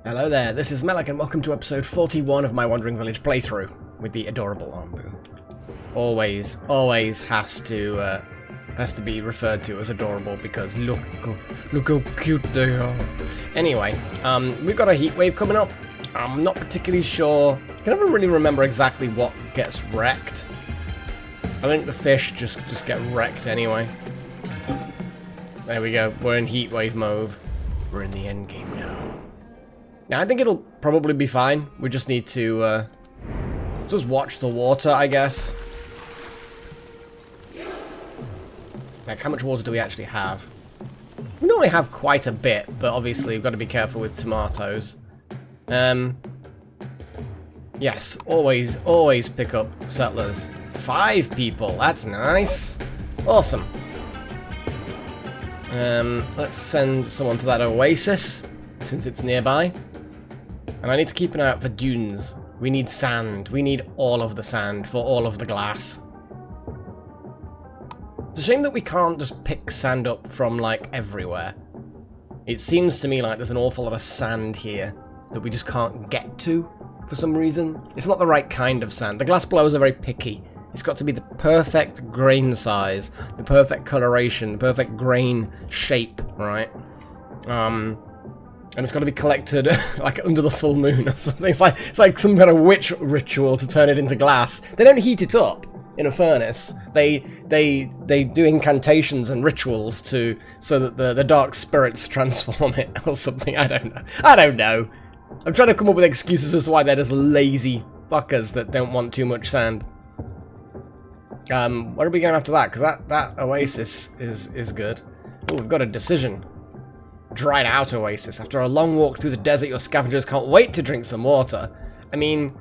Hello there, this is Melek and welcome to episode 41 of my Wandering Village playthrough with the adorable Onbu. Always has to be referred to as adorable because look how cute they are. Anyway, we've got a heat wave coming up. I'm not particularly sure. I can never really remember exactly what gets wrecked. I think the fish just get wrecked anyway. There we go. We're in heat wave mode. We're in the end game now. Now I think it'll probably be fine. We just need to just watch the water, I guess. Like, how much water do we actually have? We normally have quite a bit, but obviously we've got to be careful with tomatoes. Yes, always pick up settlers. 5 people, that's nice. Awesome. Let's send someone to that oasis, since it's nearby. And I need to keep an eye out for dunes. We need sand. We need all of the sand for all of the glass. It's a shame that we can't just pick sand up from, like, everywhere. It seems to me like there's an awful lot of sand here that we just can't get to for some reason. It's not the right kind of sand. The glass blowers are very picky. It's got to be the perfect grain size, the perfect coloration, the perfect grain shape, right? And it's got to be collected like under the full moon or something. It's like some kind of witch ritual to turn it into glass. They don't heat it up in a furnace. They do incantations and rituals so that the dark spirits transform it or something. I don't know. I'm trying to come up with excuses as to why they're just lazy fuckers that don't want too much sand. Where are we going after that? Because that oasis is good. Oh, we've got a decision. Dried out oasis. After a long walk through the desert, your scavengers can't wait to drink some water. I mean,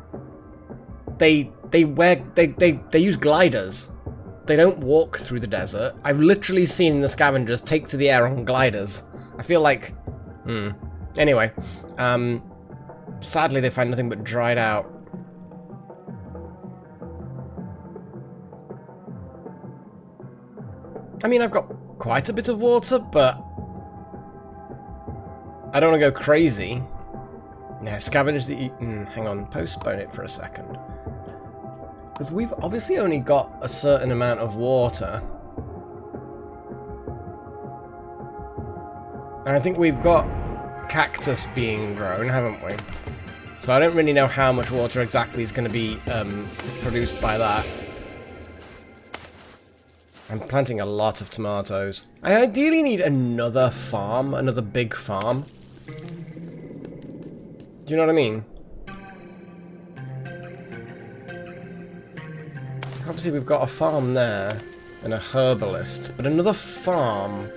they use gliders. They don't walk through the desert. I've literally seen the scavengers take to the air on gliders. I feel like, Anyway, sadly they find nothing but dried out. I mean, I've got quite a bit of water, but I don't want to go crazy. Yeah, scavenge the... hang on, postpone it for a second. Because we've obviously only got a certain amount of water. And I think we've got cactus being grown, haven't we? So I don't really know how much water exactly is going to be produced by that. I'm planting a lot of tomatoes. I ideally need another farm, another big farm. Do you know what I mean? Obviously we've got a farm there, and a herbalist, but another farm.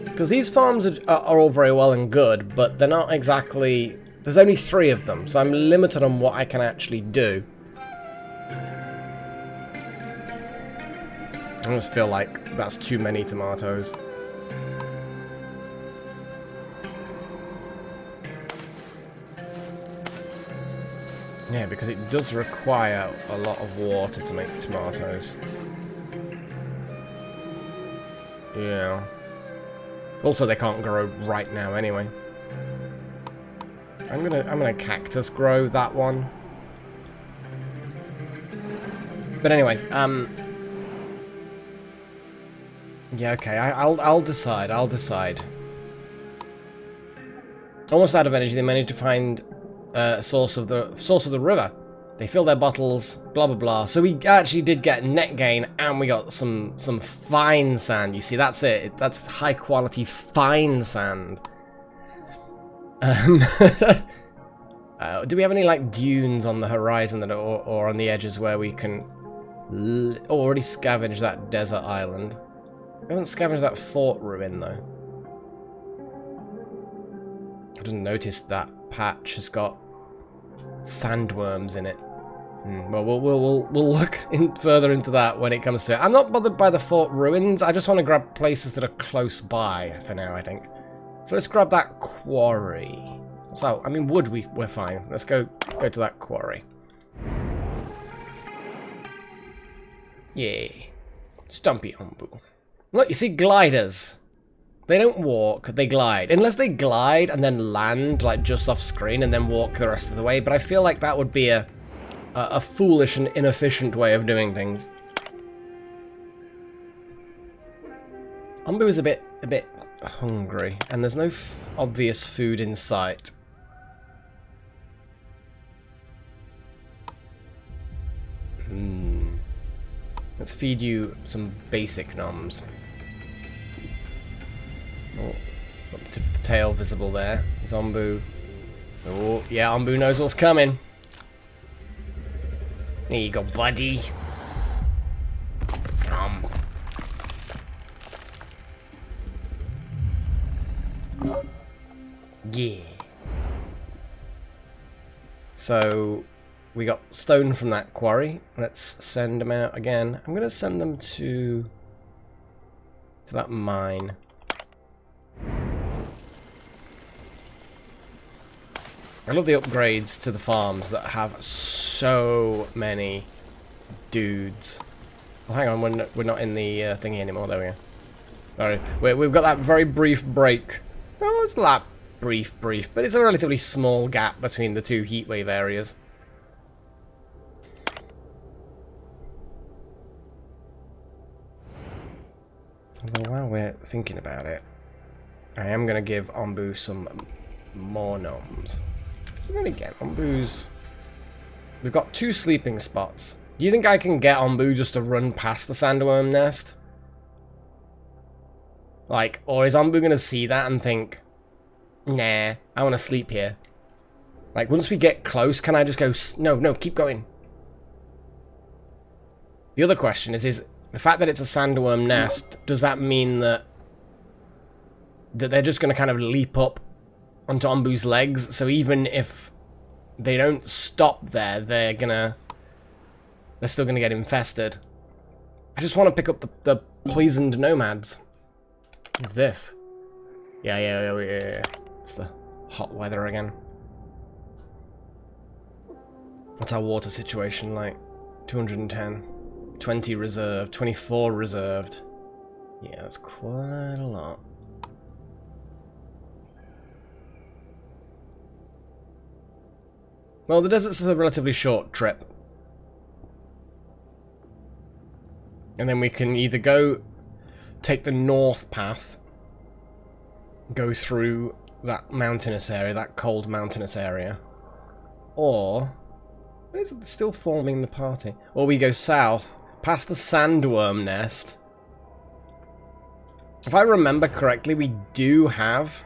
Because these farms are all very well and good, but they're not exactly... There's only 3 of them, so I'm limited on what I can actually do. I just feel like that's too many tomatoes. Yeah, because it does require a lot of water to make tomatoes. Yeah. Also, they can't grow right now anyway. I'm gonna cactus grow that one. But anyway, yeah, okay, I'll decide. Almost out of energy, they managed to find a source of the river. They fill their bottles, blah blah blah. So we actually did get net gain, and we got some fine sand. You see, that's it. That's high quality fine sand. Do we have any like dunes on the horizon that or on the edges where we can already scavenge that desert island? We haven't scavenged that fort ruin though. I didn't notice that patch has got sandworms in it. Well, we'll look further into that when it comes to it. I'm not bothered by the fort ruins. I just want to grab places that are close by for now, I think. So let's grab that quarry. So, I mean, wood, we're fine. Let's go to that quarry. Yay. Stumpy Onbu. Look, you see gliders. They don't walk, they glide. Unless they glide and then land, like, just off screen and then walk the rest of the way. But I feel like that would be a foolish and inefficient way of doing things. Onbu is a bit hungry, and there's no obvious food in sight. Let's feed you some basic noms. Oh, got the tip of the tail visible there. There's Onbu. Oh, yeah, Onbu knows what's coming. There you go, buddy. Yeah. So we got stone from that quarry. Let's send them out again. I'm gonna send them to that mine. I love the upgrades to the farms that have so many dudes. Oh, hang on, we're not in the thingy anymore. There we go. Sorry, we've got that very brief break. Oh, it's not brief, but it's a relatively small gap between the two heatwave areas. Although while we're thinking about it, I am going to give Onbu some more noms. And then again, Onbu's... We've got 2 sleeping spots. Do you think I can get Onbu just to run past the sandworm nest? Like, or is Onbu going to see that and think, nah, I want to sleep here? Like, once we get close, can I just go, no, keep going. The other question is the fact that it's a sandworm nest, does that mean that they're just going to kind of leap up onto Onbu's legs? So even if they don't stop there, they're still going to get infested. I just want to pick up the poisoned nomads. What's this? Yeah. It's the hot weather again. What's our water situation like? 210. 20 reserved. 24 reserved. Yeah, that's quite a lot. Well, the desert's a relatively short trip. And then we can either go take the north path, go through that mountainous area, that cold mountainous area, or is it still forming the party? Or we go south, past the sandworm nest. If I remember correctly, we do have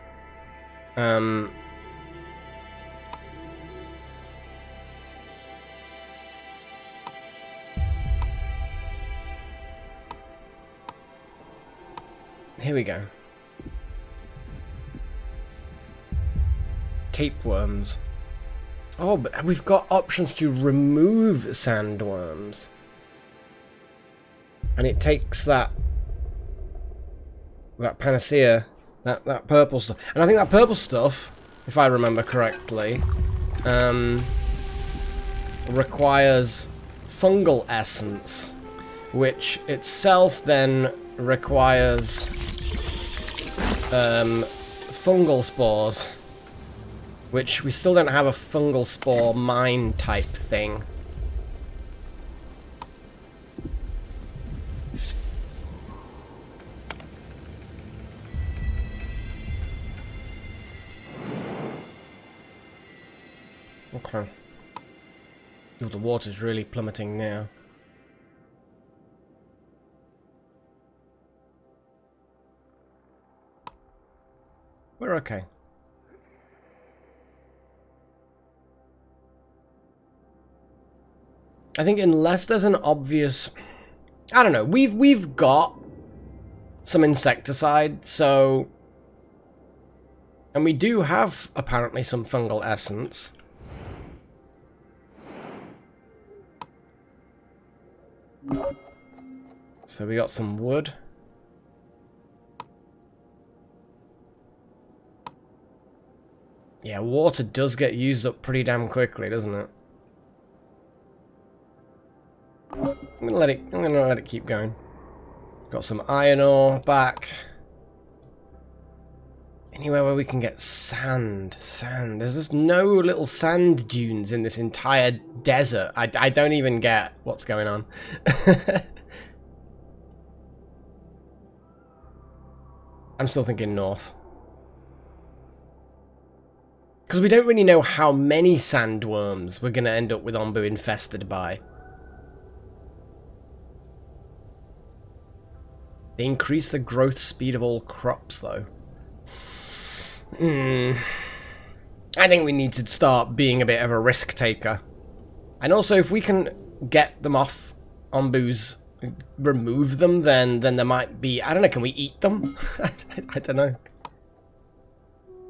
here we go. Tapeworms. Oh, but we've got options to remove sandworms. And it takes that panacea, that purple stuff. And I think that purple stuff, if I remember correctly, requires fungal essence, which itself then requires fungal spores, which we still don't have a fungal spore mine type thing. Okay. Oh, the water's really plummeting now. We're okay. I think unless there's an obvious... I don't know. We've got some insecticide, so... And we do have, apparently, some fungal essence. So we got some wood. Yeah, water does get used up pretty damn quickly, doesn't it? I'm gonna let it keep going. Got some iron ore back. Anywhere where we can get sand. Sand. There's just no little sand dunes in this entire desert. I don't even get what's going on. I'm still thinking north. Because we don't really know how many sandworms we're going to end up with Onbu infested by. They increase the growth speed of all crops, though. I think we need to start being a bit of a risk taker. And also, if we can get them off Onbu's, remove them, then there might be... I don't know, can we eat them? I don't know.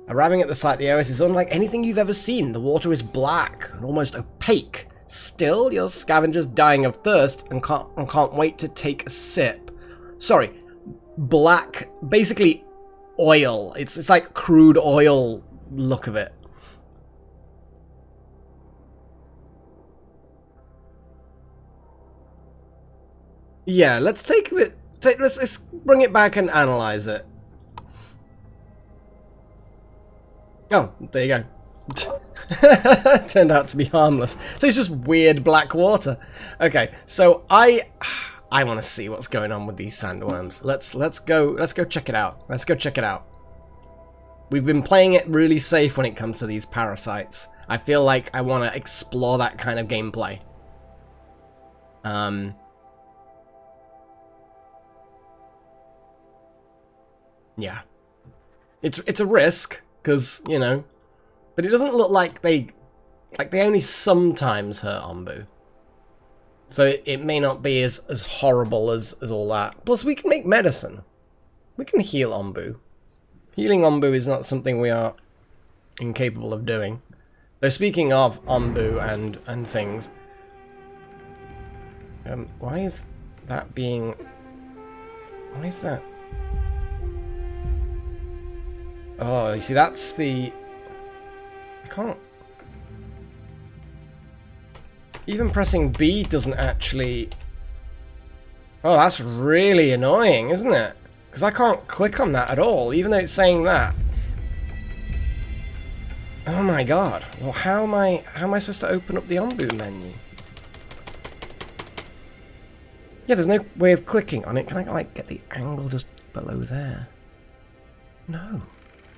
Arriving at the site, the oasis is unlike anything you've ever seen. The water is black and almost opaque. Still, your scavenger's dying of thirst and can't wait to take a sip. Sorry, black, basically oil. It's like crude oil look of it. Yeah, let's take it. Let's bring it back and analyze it. Oh, there you go. Turned out to be harmless. So it's just weird black water. Okay, so I want to see what's going on with these sandworms. Let's go check it out. Let's go check it out. We've been playing it really safe when it comes to these parasites. I feel like I want to explore that kind of gameplay. Yeah. It's a risk. Because, you know, but it doesn't look like they only sometimes hurt Onbu. So it may not be as horrible as all that. Plus, we can make medicine. We can heal Onbu. Healing Onbu is not something we are incapable of doing. Though speaking of Onbu and things, why is that being... Why is that... Oh, you see, that's the... I can't... Even pressing B doesn't actually... Oh, that's really annoying, isn't it? Because I can't click on that at all, even though it's saying that. Oh my god. Well, how am I supposed to open up the Onbu menu? Yeah, there's no way of clicking on it. Can I, like, get the angle just below there? No.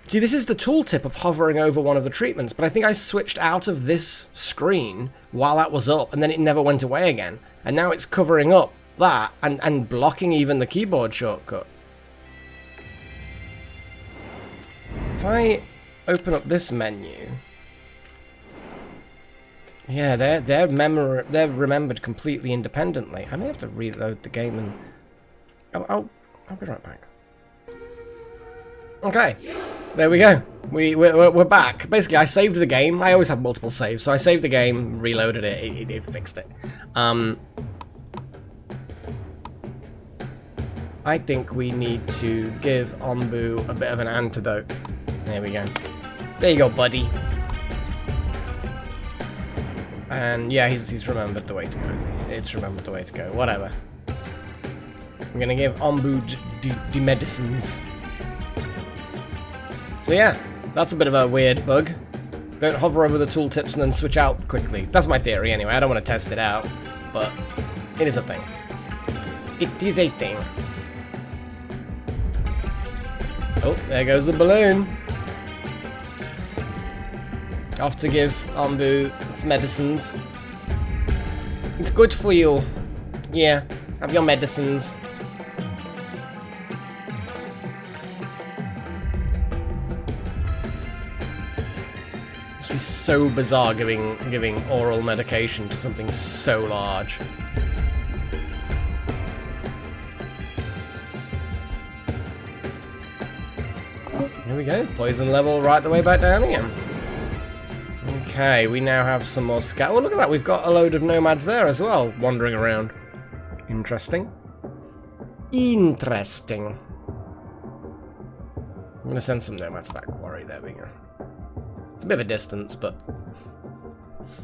See, this is the tooltip of hovering over one of the treatments, but I think I switched out of this screen while that was up, and then it never went away again. And now it's covering up that, and blocking even the keyboard shortcut. If I open up this menu... Yeah, they're remembered completely independently. I may have to reload the game and... I'll be right back. Okay, there we go. We're back. Basically, I saved the game. I always have multiple saves, so I saved the game, reloaded it, it fixed it. I think we need to give Onbu a bit of an antidote. There we go. There you go, buddy. And yeah, he's remembered the way to go. It's remembered the way to go. Whatever. I'm gonna give Onbu the medicines. So yeah, that's a bit of a weird bug. Don't hover over the tooltips and then switch out quickly. That's my theory anyway. I don't want to test it out, but it is a thing. It is a thing. Oh, there goes the balloon. Off to give Onbu its medicines. It's good for you. Yeah, have your medicines. It's so bizarre giving oral medication to something so large. There we go. Poison level right the way back down again. Okay, we now have some more scat. Oh, look at that. We've got a load of nomads there as well, wandering around. Interesting. Interesting. I'm going to send some nomads to that quarry. There we go. It's a bit of a distance, but...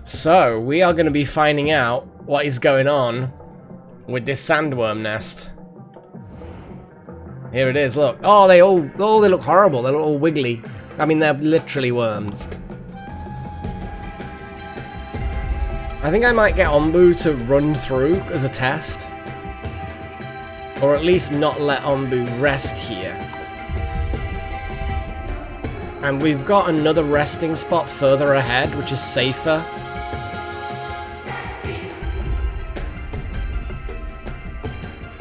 So, we are going to be finding out what is going on with this sandworm nest. Here it is, look. Oh, they look horrible. They're all wiggly. I mean, they're literally worms. I think I might get Onbu to run through as a test. Or at least not let Onbu rest here. And we've got another resting spot further ahead, which is safer.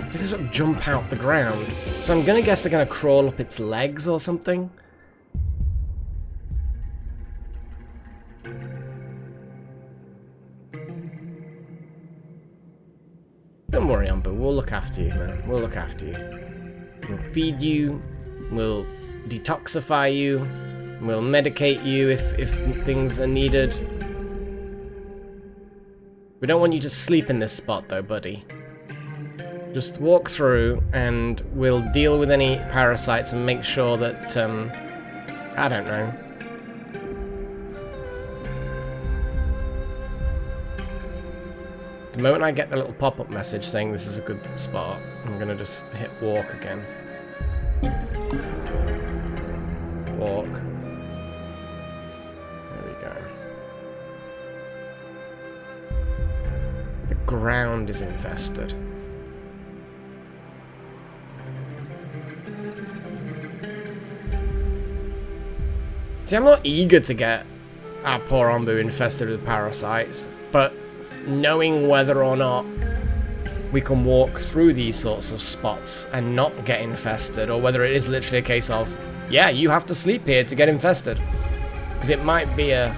They just sort of jump out the ground. So I'm gonna guess they're gonna crawl up its legs or something. Don't worry, Onbu. We'll look after you, man. We'll look after you. We'll feed you. We'll detoxify you. We'll medicate you if things are needed. We don't want you to sleep in this spot, though, buddy. Just walk through, and we'll deal with any parasites and make sure that, I don't know. The moment I get the little pop-up message saying this is a good spot, I'm gonna just hit walk again. Walk. There we go. The ground is infested. See, I'm not eager to get our poor Onbu infested with parasites, but knowing whether or not we can walk through these sorts of spots and not get infested, or whether it is literally a case of, yeah, you have to sleep here to get infested. Because it might be a...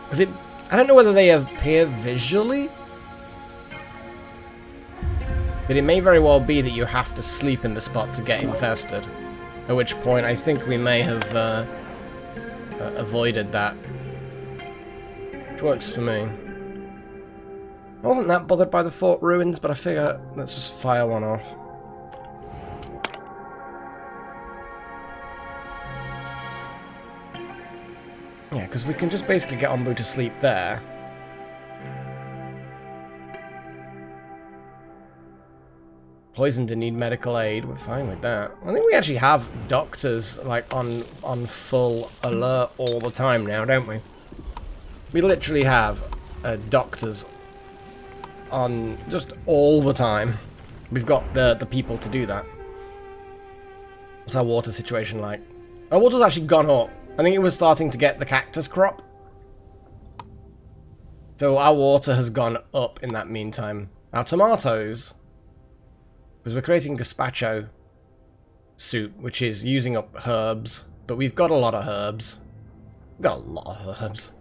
Because it... I don't know whether they appear visually, but it may very well be that you have to sleep in the spot to get infested. At which point, I think we may have avoided that. Which works for me. I wasn't that bothered by the fort ruins, but I figure let's just fire one off. Yeah, because we can just basically get Onbu to sleep there. Poisoned and need medical aid. We're fine with that. I think we actually have doctors like on full alert all the time now, don't we? We literally have doctors on just all the time. We've got the people to do that. What's our water situation like? Our water's actually gone up. I think it was starting to get the cactus crop. So our water has gone up in that meantime. Our tomatoes, because we're creating gazpacho soup, which is using up herbs, but we've got a lot of herbs. We've got a lot of herbs.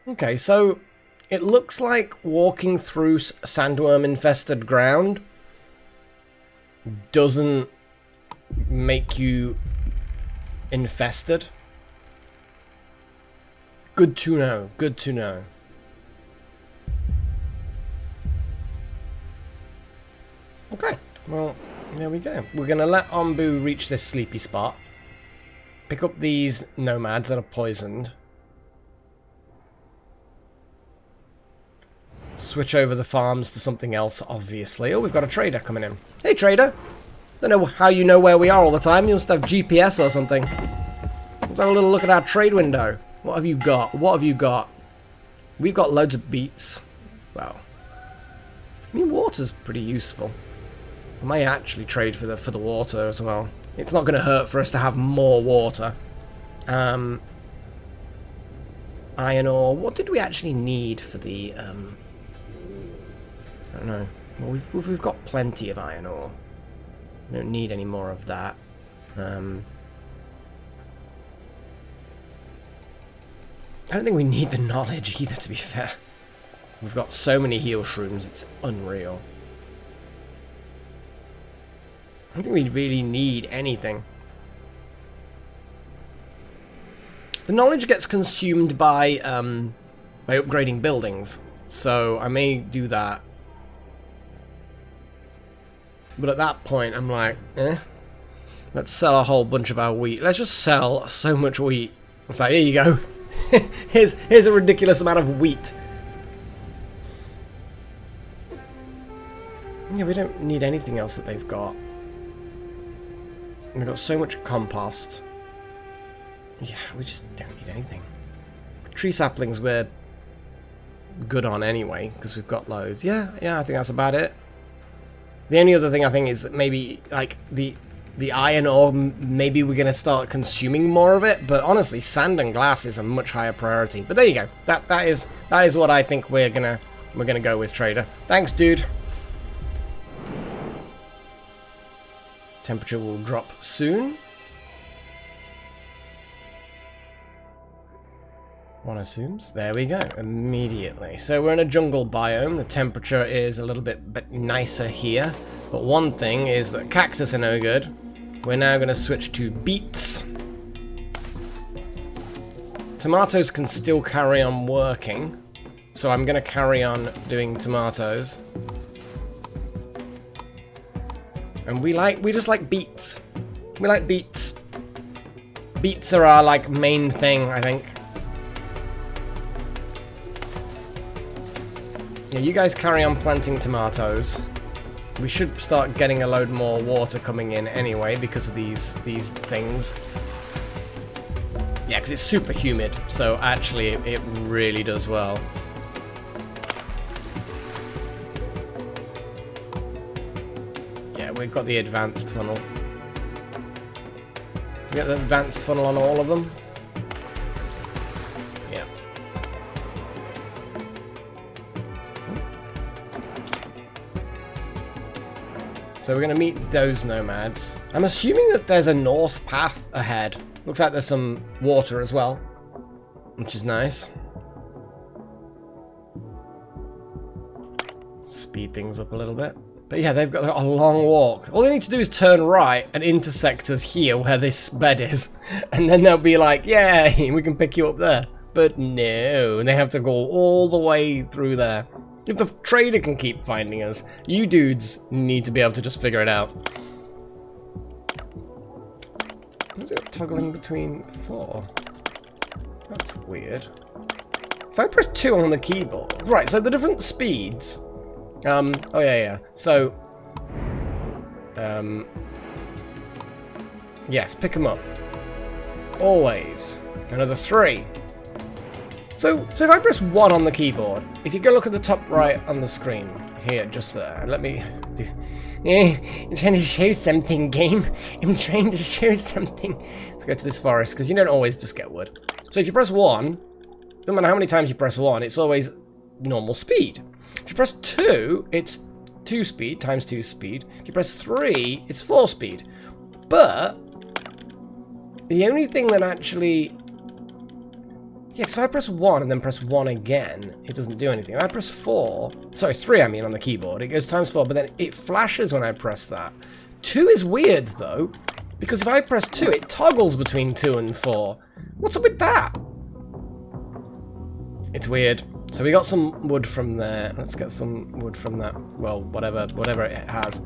Okay, so it looks like walking through sandworm-infested ground doesn't make you infested. Good to know. Good to know. Okay, well, there we go. We're going to let Onbu reach this sleepy spot. Pick up these nomads that are poisoned. Switch over the farms to something else, obviously. Oh, we've got a trader coming in. Hey, trader. Don't know how you know where we are all the time. You must have GPS or something. Let's have a little look at our trade window. What have you got? What have you got? We've got loads of beets. Well, I mean, water's pretty useful. I might actually trade for the water as well. It's not going to hurt for us to have more water. Iron ore. What did we actually need for the... I don't know. Well, we've got plenty of iron ore. We don't need any more of that. I don't think we need the knowledge either, to be fair. We've got so many heal shrooms, it's unreal. I don't think we really need anything. The knowledge gets consumed by upgrading buildings, so I may do that. But at that point, I'm like, let's sell a whole bunch of our wheat. Let's just sell so much wheat. It's like, here you go. here's a ridiculous amount of wheat. Yeah, we don't need anything else that they've got. We've got so much compost. Yeah, we just don't need anything. Tree saplings we're good on anyway, because we've got loads. Yeah, I think that's about it. The only other thing I think is that maybe, like, the iron ore, maybe we're going to start consuming more of it, but honestly, sand and glass is a much higher priority. But there you go. That is what I think we're gonna go with, trader. Thanks, dude. Temperature will drop soon. One assumes. There we go. Immediately. So we're in a jungle biome. The temperature is a little bit nicer here. But one thing is that cactus are no good. We're now going to switch to beets. Tomatoes can still carry on working. So I'm going to carry on doing tomatoes. And we just like beets. We like beets. Beets are our, like, main thing, I think. Yeah, you guys carry on planting tomatoes. We should start getting a load more water coming in anyway because of these things. Yeah, because it's super humid, so actually it really does well. Yeah, we've got the advanced funnel. We got the advanced funnel on all of them. Yeah. So we're going to meet those nomads. I'm assuming that there's a north path ahead. Looks like there's some water as well, which is nice. Speed things up a little bit. But yeah, they've got a long walk. All they need to do is turn right and intersect us here where this bed is. And then they'll be like, yay, we can pick you up there. But no, they have to go all the way through there. If the trader can keep finding us, you dudes need to be able to just figure it out. What's it toggling between 4? That's weird. If I press 2 on the keyboard... Right, so the different speeds... oh yeah. So... yes, pick them up. Always. Another 3. So if I press 1 on the keyboard, if you go look at the top right on the screen, here, just there, let me do... I'm trying to show something, game. I'm trying to show something. Let's go to this forest, because you don't always just get wood. So if you press 1, no matter how many times you press 1, it's always normal speed. If you press 2, it's 2 speed, times 2 speed. If you press 3, it's 4 speed. But the only thing that actually... Yeah, so if I press 1 and then press 1 again, it doesn't do anything. If I press 4, sorry, 3 I mean on the keyboard, it goes times 4, but then it flashes when I press that. 2 is weird though, because if I press 2, it toggles between 2 and 4. What's up with that? It's weird. So we got some wood from there. Let's get some wood from that. Well, whatever it has.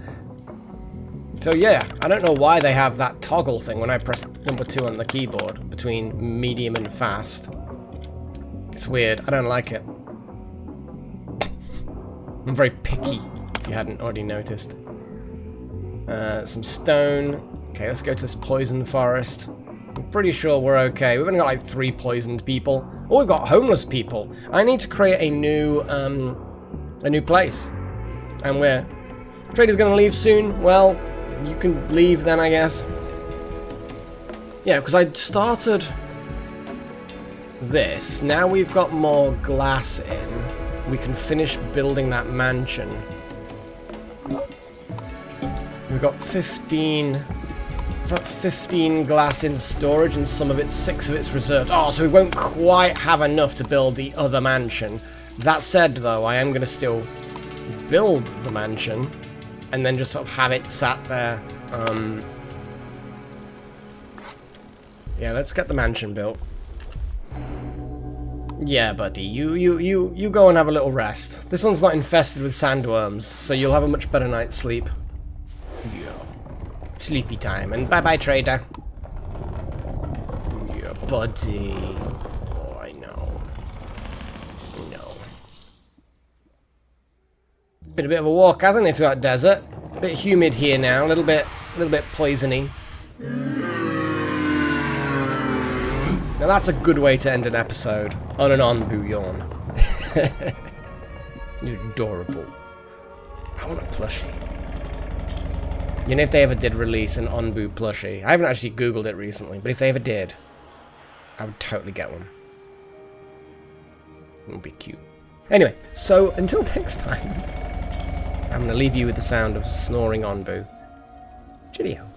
So yeah, I don't know why they have that toggle thing when I press number 2 on the keyboard between medium and fast. It's weird. I don't like it. I'm very picky, if you hadn't already noticed. Some stone. Okay, let's go to this poison forest. I'm pretty sure we're okay. We've only got like 3 poisoned people. Oh, we've got homeless people. I need to create a new place. And we're... Trader's gonna leave soon. Well, you can leave then, I guess. Yeah, because I started this. Now we've got more glass in. We can finish building that mansion. We've got 15... Is that 15 glass in storage and some of it, 6 of it's reserved. Oh, so we won't quite have enough to build the other mansion. That said, though, I am going to still build the mansion and then just sort of have it sat there. Yeah, let's get the mansion built. Yeah, buddy, you go and have a little rest. This one's not infested with sandworms, so you'll have a much better night's sleep. Yeah. Sleepy time, and bye-bye, trader. Yeah, buddy. Oh, I know. Been a bit of a walk, hasn't it, through that desert? A bit humid here now, a little bit poisony. Now that's a good way to end an episode, on an Onbu yawn. You're adorable. I want a plushie. You know, if they ever did release an Onbu plushie, I haven't actually googled it recently, but if they ever did, I would totally get one. It would be cute. Anyway, so until next time, I'm going to leave you with the sound of snoring Onbu. Cheerio.